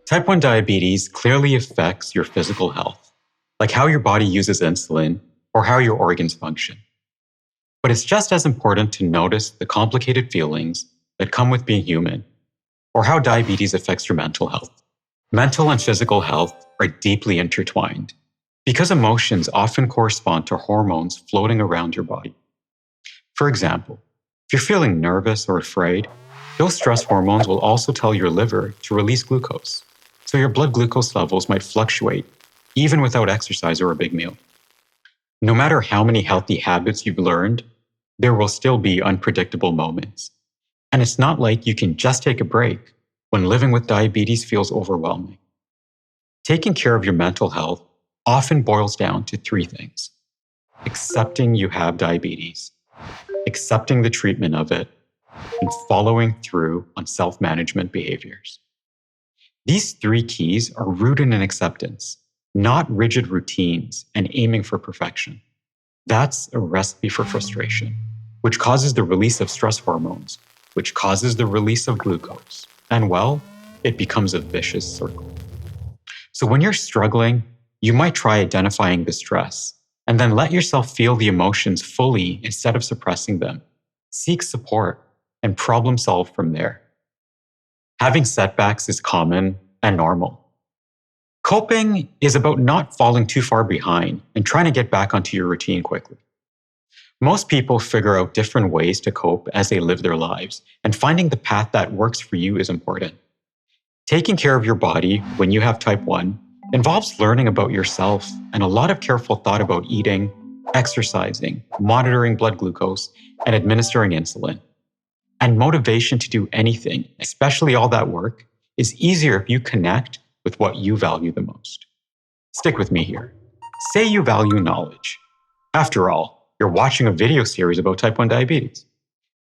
Type 1 diabetes clearly affects your physical health, like how your body uses insulin or how your organs function. But it's just as important to notice the complicated feelings that come with being human, or how diabetes affects your mental health. Mental and physical health are deeply intertwined because emotions often correspond to hormones floating around your body. For example, if you're feeling nervous or afraid, those stress hormones will also tell your liver to release glucose, so your blood glucose levels might fluctuate even without exercise or a big meal. No matter how many healthy habits you've learned, there will still be unpredictable moments. And it's not like you can just take a break when living with diabetes feels overwhelming. Taking care of your mental health often boils down to three things: accepting you have diabetes, accepting the treatment of it, and following through on self-management behaviors. These three keys are rooted in acceptance, not rigid routines and aiming for perfection. That's a recipe for frustration, which causes the release of stress hormones, which causes the release of glucose. And well, it becomes a vicious circle. So when you're struggling, you might try identifying the stress and then let yourself feel the emotions fully instead of suppressing them. Seek support and problem solve from there. Having setbacks is common and normal. Coping is about not falling too far behind and trying to get back onto your routine quickly. Most people figure out different ways to cope as they live their lives, and finding the path that works for you is important. Taking care of your body when you have type 1 involves learning about yourself and a lot of careful thought about eating, exercising, monitoring blood glucose, and administering insulin. And motivation to do anything, especially all that work, is easier if you connect with what you value the most. Stick with me here. Say you value knowledge. After all, you're watching a video series about type 1 diabetes.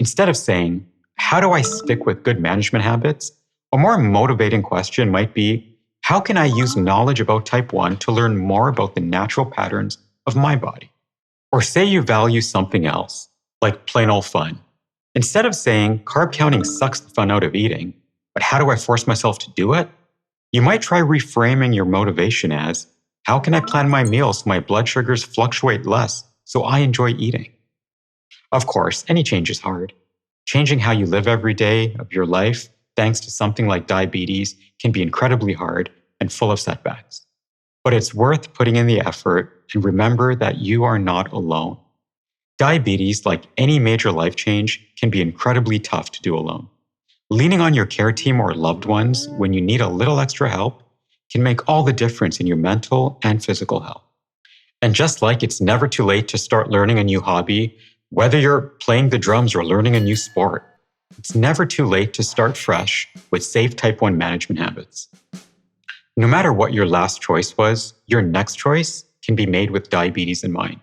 Instead of saying, how do I stick with good management habits? A more motivating question might be, how can I use knowledge about type 1 to learn more about the natural patterns of my body? Or say you value something else, like plain old fun. Instead of saying, carb counting sucks the fun out of eating, but how do I force myself to do it? You might try reframing your motivation as, how can I plan my meals so my blood sugars fluctuate less so I enjoy eating? Of course, any change is hard. Changing how you live every day of your life, thanks to something like diabetes, can be incredibly hard and full of setbacks. But it's worth putting in the effort, and remember that you are not alone. Diabetes, like any major life change, can be incredibly tough to do alone. Leaning on your care team or loved ones when you need a little extra help can make all the difference in your mental and physical health. And just like it's never too late to start learning a new hobby, whether you're playing the drums or learning a new sport, it's never too late to start fresh with safe type 1 management habits. No matter what your last choice was, your next choice can be made with diabetes in mind.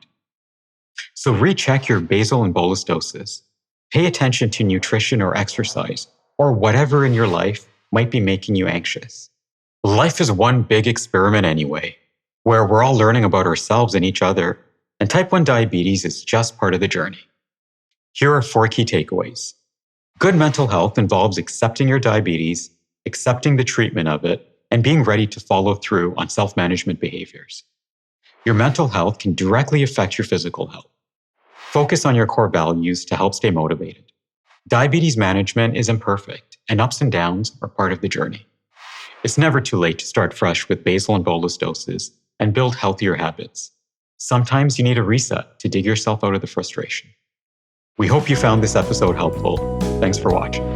So recheck your basal and bolus doses. Pay attention to nutrition or exercise, or whatever in your life might be making you anxious. Life is one big experiment anyway, where we're all learning about ourselves and each other, and type 1 diabetes is just part of the journey. Here are 4 key takeaways. Good mental health involves accepting your diabetes, accepting the treatment of it, and being ready to follow through on self-management behaviors. Your mental health can directly affect your physical health. Focus on your core values to help stay motivated. Diabetes management is imperfect, and ups and downs are part of the journey. It's never too late to start fresh with basal and bolus doses and build healthier habits. Sometimes you need a reset to dig yourself out of the frustration. We hope you found this episode helpful. Thanks for watching.